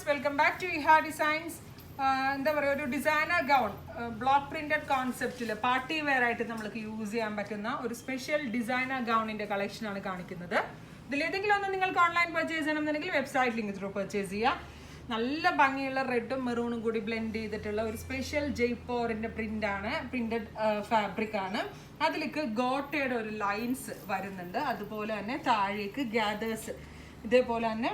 viewers, welcome back to Iha Designs. എന്താ പറയുക, ഒരു ഡിസൈനർ ഗൗൺ ബ്ലോക്ക് പ്രിന്റഡ് കോൺസെപ്റ്റിൽ പാർട്ടി വെയർ ആയിട്ട് നമ്മൾക്ക് യൂസ് ചെയ്യാൻ പറ്റുന്ന ഒരു സ്പെഷ്യൽ ഡിസൈനർ ഗൗണിന്റെ കളക്ഷനാണ് കാണിക്കുന്നത്. ഇതിലേതെങ്കിലും ഒന്ന് നിങ്ങൾക്ക് ഓൺലൈൻ പർച്ചേസ് ചെയ്യണമെന്നുണ്ടെങ്കിൽ വെബ്സൈറ്റ് ലിങ്ക് ത്രൂ പർച്ചേസ് ചെയ്യുക. നല്ല ഭംഗിയുള്ള റെഡും മെറൂണും കൂടി ബ്ലെൻഡ് ചെയ്തിട്ടുള്ള ഒരു സ്പെഷ്യൽ ജയ്പോറിന്റെ പ്രിന്റഡ് ഫാബ്രിക് ആണ്. അതിലേക്ക് ഗോട്ടയുടെ ഒരു ലൈൻസ് വരുന്നുണ്ട്. അതുപോലെ തന്നെ താഴേക്ക് ഗ്യാദേഴ്സ് ഇതേപോലെ തന്നെ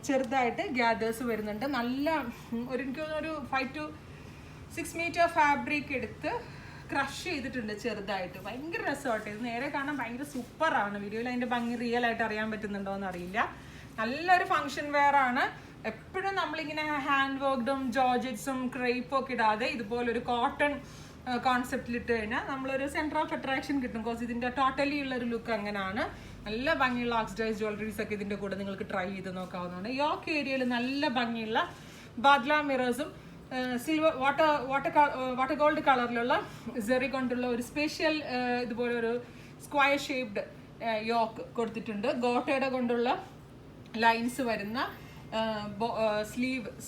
ചെറുതായിട്ട് ഗ്യാദേഴ്സ് വരുന്നുണ്ട്. നല്ല എനിക്ക് ഒരു 5 to 6 മീറ്റർ ഫാബ്രിക് എടുത്ത് ക്രഷ് ചെയ്തിട്ടുണ്ട് ചെറുതായിട്ട്. ഭയങ്കര രസമായിട്ട് ഇത് നേരെ കാണാൻ ഭയങ്കര സൂപ്പറാണ്. വീഡിയോയിൽ അതിൻ്റെ ഭംഗി റിയൽ ആയിട്ട് അറിയാൻ പറ്റുന്നുണ്ടോ എന്ന് അറിയില്ല. നല്ലൊരു ഫങ്ഷൻ വെയർ ആണ്. എപ്പോഴും നമ്മളിങ്ങനെ ഹാൻഡ് വർക്ക്ഡും ജോർജറ്റ്സും ക്രേപ്പും ഒക്കെ ഇടാതെ ഇതുപോലൊരു കോട്ടൺ കോൺസെപ്റ്റിൽ ഇട്ട് കഴിഞ്ഞാൽ നമ്മളൊരു സെൻറ്റർ ഓഫ് അട്രാക്ഷൻ കിട്ടും. ബിക്കോസ് ഇതിൻ്റെ ടോട്ടലി ഉള്ളൊരു ലുക്ക് അങ്ങനെയാണ്. നല്ല ഭംഗിയുള്ള ഓക്സിഡൈസ് ജ്വല്ലറീസ് ഒക്കെ ഇതിൻ്റെ കൂടെ നിങ്ങൾക്ക് ട്രൈ ചെയ്ത് നോക്കാവുന്നതാണ്. യോക്ക് ഏരിയയിൽ നല്ല ഭംഗിയുള്ള ബാദ്ല മിറേഴ്സും സിൽവർ വാട്ടർ ഗോൾഡ് കളറിലുള്ള സെറി കൊണ്ടുള്ള ഒരു സ്പെഷ്യൽ ഇതുപോലെ ഒരു സ്ക്വയർ ഷേപ്ഡ് യോക്ക് കൊടുത്തിട്ടുണ്ട്. ഗോട്ടയുടെ കൊണ്ടുള്ള ലൈൻസ് വരുന്ന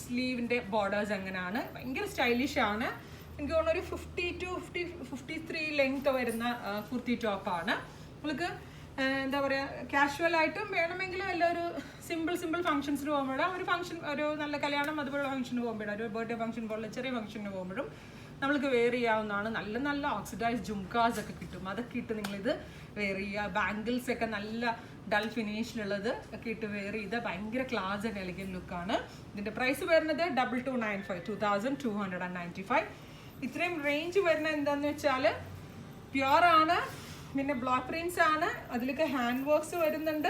സ്ലീവിൻ്റെ ബോർഡേഴ്സ് അങ്ങനെയാണ്. ഭയങ്കര സ്റ്റൈലിഷ് ആണ്. എനിക്ക് തോന്നുന്നു ഒരു 50 to 53 ലെങ്ത് വരുന്ന കുർത്തി ടോപ്പാണ്. നിങ്ങൾക്ക് എന്താ പറയുക, കാഷ്വൽ ആയിട്ടും വേണമെങ്കിലും എല്ലാം ഒരു സിമ്പിൾ ഫംഗ്ഷൻസിന് പോകുമ്പോഴും ഒരു നല്ല കല്യാണം അതുപോലുള്ള ഫംഗ്ഷന് പോകുമ്പോഴും ഒരു ബർത്ത്ഡേ ഫംഗ്ഷൻ പോലുള്ള ചെറിയ ഫംഗ്ഷന് പോകുമ്പോഴും നമ്മൾക്ക് വെയർ ചെയ്യാവുന്നതാണ്. നല്ല ഓക്സിഡൈസ് ജുംകാസ് ഒക്കെ കിട്ടും. അതൊക്കെ ഇട്ട് നിങ്ങളിത് വെയർ ചെയ്യുക. ബാംഗിൾസ് ഒക്കെ നല്ല ഡൾ ഫിനിഷിലുള്ളത് ഒക്കെ ഇട്ട് വെയർ ചെയ്ത് ഭയങ്കര ക്ലാസ് ആൻഡ് എലിഗന്റ് ലുക്കാണ്. ഇതിൻ്റെ പ്രൈസ് വരുന്നത് 2295 2295. ഇത്രയും റേഞ്ച് വരുന്ന എന്താണെന്ന് വെച്ചാൽ പ്യുവർ ആണ്, പിന്നെ ബ്ലോക്ക് പ്രിന്റ്സ് ആണ്, അതിലൊക്കെ ഹാൻഡ് വർക്ക്സ് വരുന്നുണ്ട്.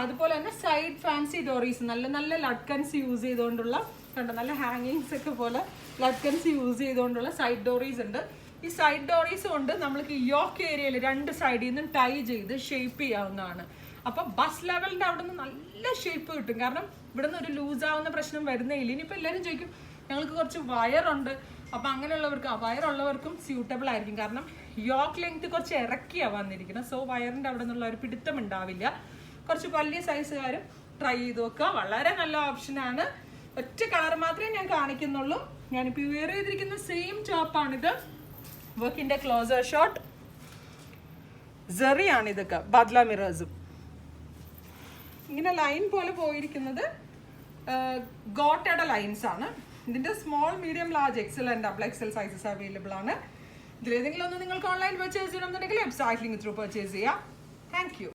അതുപോലെ തന്നെ സൈഡ് ഫാൻസി ഡോറീസ് നല്ല ലഡ്കൻസ് യൂസ് ചെയ്തുകൊണ്ടുള്ള കണ്ടോ, നല്ല ഹാങ്ങിങ്സ് ഒക്കെ പോലെ ലഡ്കൻസ് യൂസ് ചെയ്തുകൊണ്ടുള്ള സൈഡ് ഡോറീസ് ഉണ്ട്. ഈ സൈഡ് ഡോറീസ് കൊണ്ട് നമ്മൾക്ക് യോക്ക് ഏരിയയിൽ 2 സൈഡിൽ നിന്നും ടൈ ചെയ്ത് ഷേപ്പ് ചെയ്യാവുന്നതാണ്. അപ്പം ബസ് ലെവലിൻ്റെ അവിടെ നിന്ന് നല്ല ഷേപ്പ് കിട്ടും. കാരണം ഇവിടെ നിന്ന് ഒരു ലൂസ് ആവുന്ന പ്രശ്നം വരുന്നേയില്ല. ഇനിയിപ്പോൾ എല്ലാവരും ചോദിക്കും ഞങ്ങൾക്ക് കുറച്ച് വയറുണ്ട്, അപ്പം അങ്ങനെയുള്ളവർക്ക് വയറുള്ളവർക്കും സ്യൂട്ടബിൾ ആയിരിക്കും. കാരണം യോക്ക് ലെങ്ത് കുറച്ച് ഇറക്കിയാണ് വന്നിരിക്കുന്നത്. സോ വയറിൻ്റെ അവിടെ നിന്നുള്ള ഒരു പിടുത്തം ഉണ്ടാവില്ല. കുറച്ച് വലിയ സൈസുകാരും ട്രൈ ചെയ്ത് നോക്കുക. വളരെ നല്ല ഓപ്ഷനാണ്. ഒറ്റ കളർ മാത്രമേ ഞാൻ കാണിക്കുന്നുള്ളൂ. ഞാനിപ്പോൾ വെയർ ചെയ്തിരിക്കുന്ന സെയിം ടോപ്പാണിത്. വർക്കിൻ്റെ ക്ലോസർ ഷോട്ട് സെറിയാണ്. ഇതൊക്കെ ബാദ്ല മിറേഴ്സും ഇങ്ങനെ ലൈൻ പോലെ പോയിരിക്കുന്നത് ഗോട്ടയുടെ ലൈൻസ് ആണ്. ഇതിൻ്റെ small, medium, large, Excel and double XL sizes available ആണ്. ഇതിലേതെങ്കിലും ഒന്ന് നിങ്ങൾക്ക് ഓൺലൈൻ പർച്ചേസ് ചെയ്യണമെന്നുണ്ടെങ്കിൽ വെബ്സൈറ്റ് ലിങ്ക് ത്രൂ പർച്ചേസ് ചെയ്യാം. Thank you.